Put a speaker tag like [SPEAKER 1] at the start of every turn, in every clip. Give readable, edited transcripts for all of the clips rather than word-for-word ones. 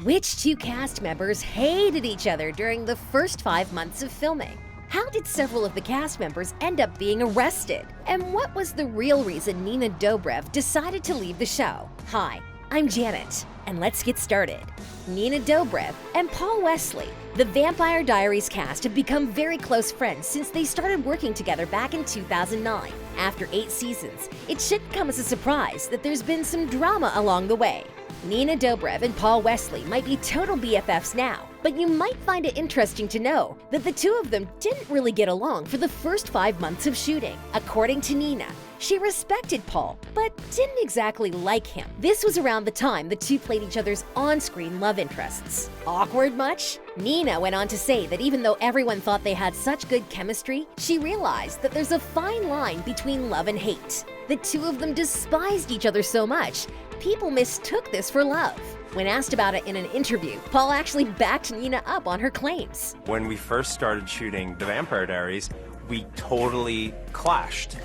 [SPEAKER 1] Which two cast members hated each other during the first 5 months of filming? How did several of the cast members end up being arrested? And what was the real reason Nina Dobrev decided to leave the show? Hi, I'm Janet, and let's get started. Nina Dobrev and Paul Wesley, the Vampire Diaries cast, have become very close friends since they started working together back in 2009. After 8 seasons, it shouldn't come as a surprise that there's been some drama along the way. Nina Dobrev and Paul Wesley might be total BFFs now, but you might find it interesting to know that the two of them didn't really get along for the first 5 months of shooting. According to Nina, she respected Paul, but didn't exactly like him. This was around the time the two played each other's on-screen love interests. Awkward much? Nina went on to say that even though everyone thought they had such good chemistry, she realized that there's a fine line between love and hate. The two of them despised each other so much, people mistook this for love. When asked about it in an interview, Paul actually backed Nina up on her claims.
[SPEAKER 2] When we first started shooting The Vampire Diaries, we totally clashed.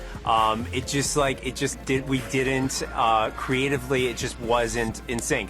[SPEAKER 2] Creatively, it just wasn't in sync.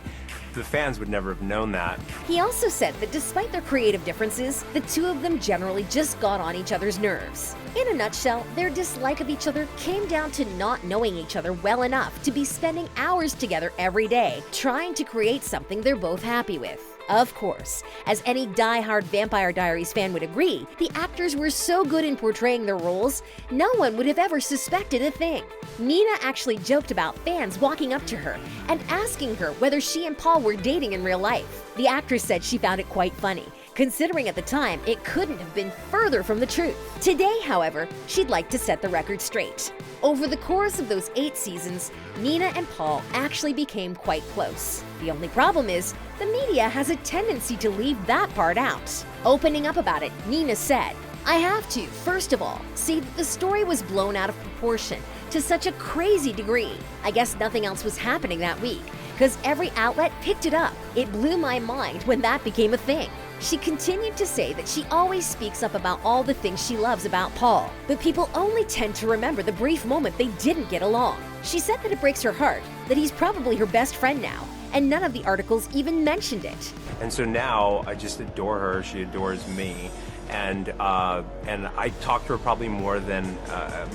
[SPEAKER 2] The fans would never have known that.
[SPEAKER 1] He also said that despite their creative differences, the two of them generally just got on each other's nerves. In a nutshell, their dislike of each other came down to not knowing each other well enough to be spending hours together every day, trying to create something they're both happy with. Of course, as any die-hard Vampire Diaries fan would agree, the actors were so good in portraying their roles, no one would have ever suspected a thing. Nina actually joked about fans walking up to her and asking her whether she and Paul were dating in real life. The actress said she found it quite funny, considering at the time it couldn't have been further from the truth. Today, however, she'd like to set the record straight. Over the course of those 8 seasons, Nina and Paul actually became quite close. The only problem is, the media has a tendency to leave that part out. Opening up about it, Nina said, "I have to, first of all, say that the story was blown out of proportion to such a crazy degree. I guess nothing else was happening that week, because every outlet picked it up. It blew my mind when that became a thing." She continued to say that she always speaks up about all the things she loves about Paul, but people only tend to remember the brief moment they didn't get along. She said that it breaks her heart that he's probably her best friend now, and none of the articles even mentioned it.
[SPEAKER 2] And so now I just adore her. She adores me. And I talk to her probably more than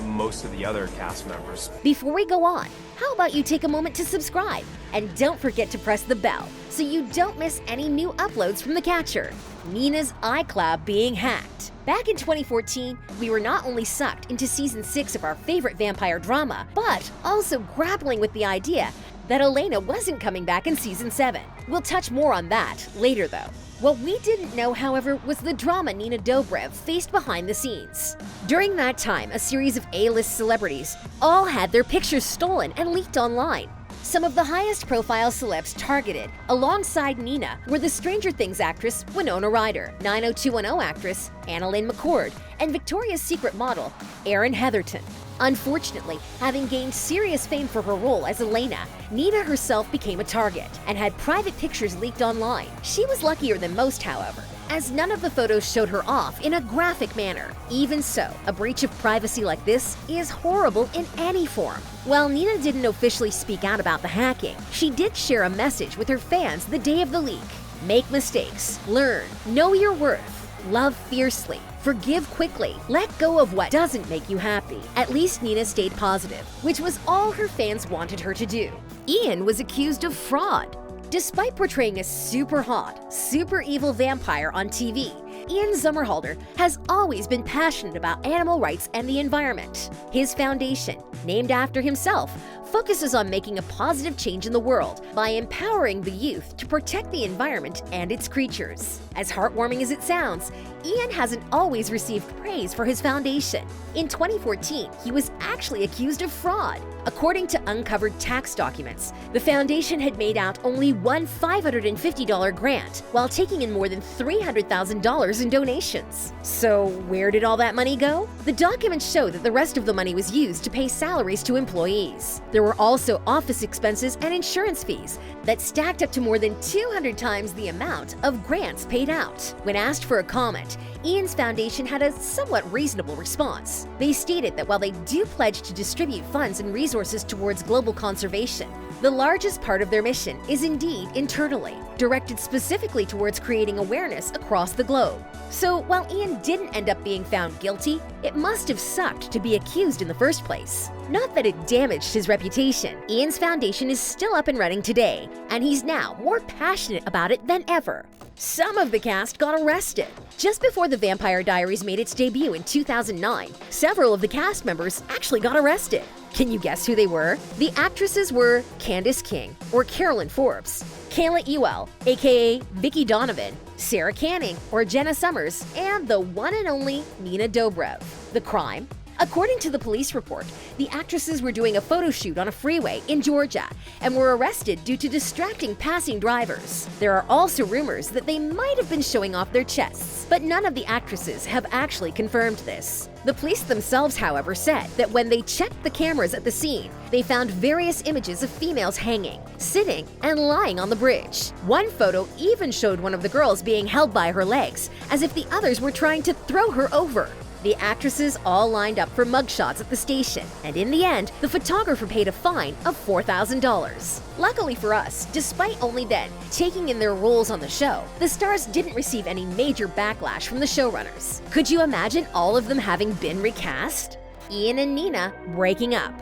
[SPEAKER 2] most of the other cast members.
[SPEAKER 1] Before we go on, how about you take a moment to subscribe? And don't forget to press the bell so you don't miss any new uploads from the catcher. Nina's iCloud being hacked. Back in 2014, we were not only sucked into season 6 of our favorite vampire drama, but also grappling with the idea that Elena wasn't coming back in season 7. We'll touch more on that later though. What we didn't know, however, was the drama Nina Dobrev faced behind the scenes. During that time, a series of A-list celebrities all had their pictures stolen and leaked online. Some of the highest profile celebs targeted alongside Nina were the Stranger Things actress Winona Ryder, 90210 actress Annalyn McCord, and Victoria's Secret model Erin Heatherton. Unfortunately, having gained serious fame for her role as Elena, Nina herself became a target and had private pictures leaked online. She was luckier than most, however, as none of the photos showed her off in a graphic manner. Even so, a breach of privacy like this is horrible in any form. While Nina didn't officially speak out about the hacking, she did share a message with her fans the day of the leak. Make mistakes, learn, know your worth, love fiercely, forgive quickly, let go of what doesn't make you happy. At least Nina stayed positive, which was all her fans wanted her to do. Ian was accused of fraud. Despite portraying a super hot, super evil vampire on TV, Ian Somerhalder has always been passionate about animal rights and the environment. His foundation, named after himself, focuses on making a positive change in the world by empowering the youth to protect the environment and its creatures. As heartwarming as it sounds, Ian hasn't always received praise for his foundation. In 2014, he was actually accused of fraud. According to uncovered tax documents, the foundation had made out only one $550 grant while taking in more than $300,000 subscribers and donations. So where did all that money go? The documents show that the rest of the money was used to pay salaries to employees. There were also office expenses and insurance fees that stacked up to more than 200 times the amount of grants paid out. When asked for a comment, Ian's foundation had a somewhat reasonable response. They stated that while they do pledge to distribute funds and resources towards global conservation, the largest part of their mission is indeed internally, directed specifically towards creating awareness across the globe. So while Ian didn't end up being found guilty, it must have sucked to be accused in the first place. Not that it damaged his reputation. Ian's foundation is still up and running today, and he's now more passionate about it than ever. Some of the cast got arrested. Just before The Vampire Diaries made its debut in 2009, several of the cast members actually got arrested. Can you guess who they were? The actresses were Candace King, or Carolyn Forbes, Kayla Ewell, a.k.a. Vicky Donovan, Sarah Canning, or Jenna Summers, and the one and only Nina Dobrev. The crime? According to the police report, the actresses were doing a photo shoot on a freeway in Georgia and were arrested due to distracting passing drivers. There are also rumors that they might have been showing off their chests, but none of the actresses have actually confirmed this. The police themselves, however, said that when they checked the cameras at the scene, they found various images of females hanging, sitting, and lying on the bridge. One photo even showed one of the girls being held by her legs, as if the others were trying to throw her over. The actresses all lined up for mugshots at the station, and in the end, the photographer paid a fine of $4,000. Luckily for us, despite only then taking in their roles on the show, the stars didn't receive any major backlash from the showrunners. Could you imagine all of them having been recast? Ian and Nina breaking up.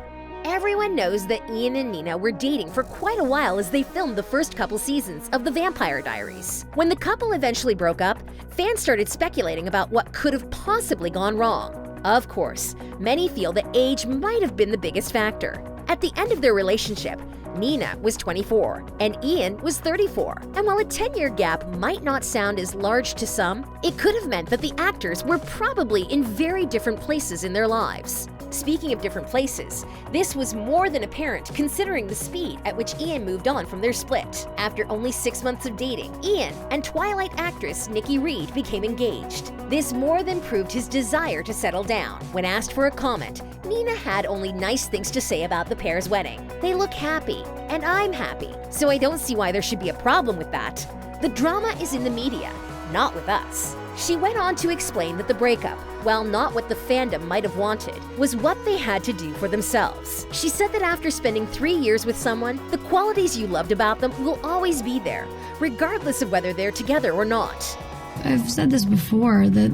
[SPEAKER 1] Everyone knows that Ian and Nina were dating for quite a while as they filmed the first couple seasons of The Vampire Diaries. When the couple eventually broke up, fans started speculating about what could have possibly gone wrong. Of course, many feel that age might have been the biggest factor. At the end of their relationship, Nina was 24 and Ian was 34. And while a 10-year gap might not sound as large to some, it could have meant that the actors were probably in very different places in their lives. Speaking of different places, this was more than apparent considering the speed at which Ian moved on from their split. After only 6 months of dating, Ian and Twilight actress Nikki Reed became engaged. This more than proved his desire to settle down. When asked for a comment, Nina had only nice things to say about the pair's wedding. They look happy, and I'm happy, so I don't see why there should be a problem with that. The drama is in the media, not with us. She went on to explain that the breakup, while not what the fandom might have wanted, was what they had to do for themselves. She said that after spending 3 years with someone, the qualities you loved about them will always be there, regardless of whether they're together or not.
[SPEAKER 3] I've said this before, that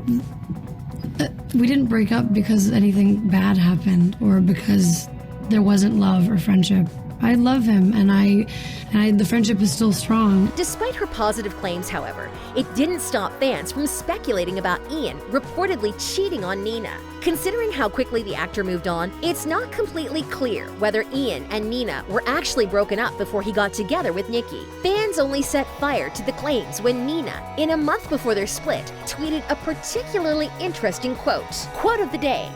[SPEAKER 3] we didn't break up because anything bad happened or because there wasn't love or friendship. I love him, and the friendship is still strong.
[SPEAKER 1] Despite her positive claims, however, it didn't stop fans from speculating about Ian reportedly cheating on Nina. Considering how quickly the actor moved on, it's not completely clear whether Ian and Nina were actually broken up before he got together with Nikki. Fans only set fire to the claims when Nina, in a month before their split, tweeted a particularly interesting quote. Quote of the day: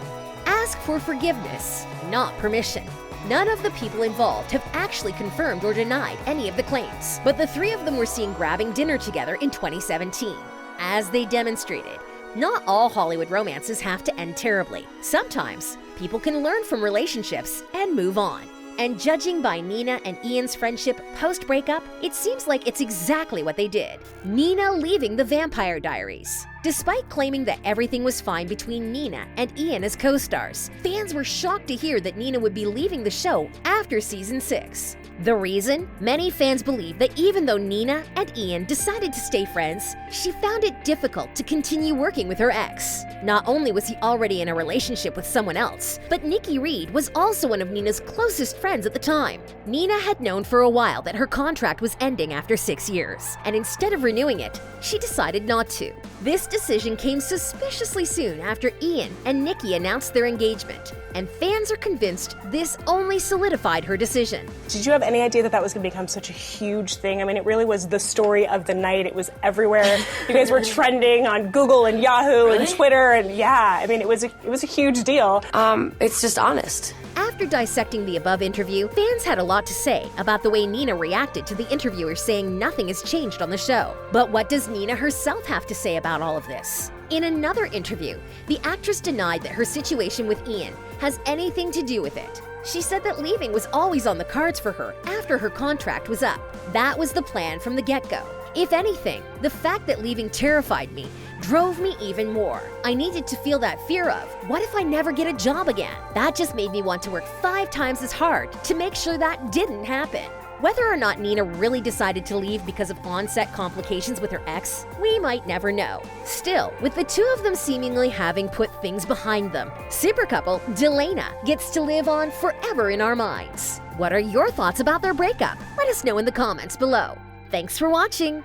[SPEAKER 1] "Ask for forgiveness, not permission." None of the people involved have actually confirmed or denied any of the claims, but the three of them were seen grabbing dinner together in 2017. As they demonstrated, not all Hollywood romances have to end terribly. Sometimes, people can learn from relationships and move on. And judging by Nina and Ian's friendship post-breakup, it seems like it's exactly what they did. Nina leaving The Vampire Diaries. Despite claiming that everything was fine between Nina and Ian as co-stars, fans were shocked to hear that Nina would be leaving the show after season 6. The reason? Many fans believe that even though Nina and Ian decided to stay friends, she found it difficult to continue working with her ex. Not only was he already in a relationship with someone else, but Nikki Reed was also one of Nina's closest friends at the time. Nina had known for a while that her contract was ending after 6 years, and instead of renewing it, she decided not to. This decision came suspiciously soon after Ian and Nikki announced their engagement, and fans are convinced this only solidified her decision.
[SPEAKER 4] Did you have any idea that that was going to become such a huge thing? I mean, it really was the story of the night. It was everywhere. You guys were trending on Google and Yahoo and Twitter, and yeah, I mean, it was a huge deal.
[SPEAKER 5] It's just honest.
[SPEAKER 1] After After dissecting the above interview, fans had a lot to say about the way Nina reacted to the interviewer saying nothing has changed on the show. But what does Nina herself have to say about all of this? In another interview, the actress denied that her situation with Ian has anything to do with it. She said that leaving was always on the cards for her after her contract was up. That was the plan from the get-go. If anything, the fact that leaving terrified me drove me even more. I needed to feel that fear of, what if I never get a job again? That just made me want to work 5 times as hard to make sure that didn't happen. Whether or not Nina really decided to leave because of on-set complications with her ex, we might never know. Still, with the two of them seemingly having put things behind them, super couple Delena gets to live on forever in our minds. What are your thoughts about their breakup? Let us know in the comments below. Thanks for watching!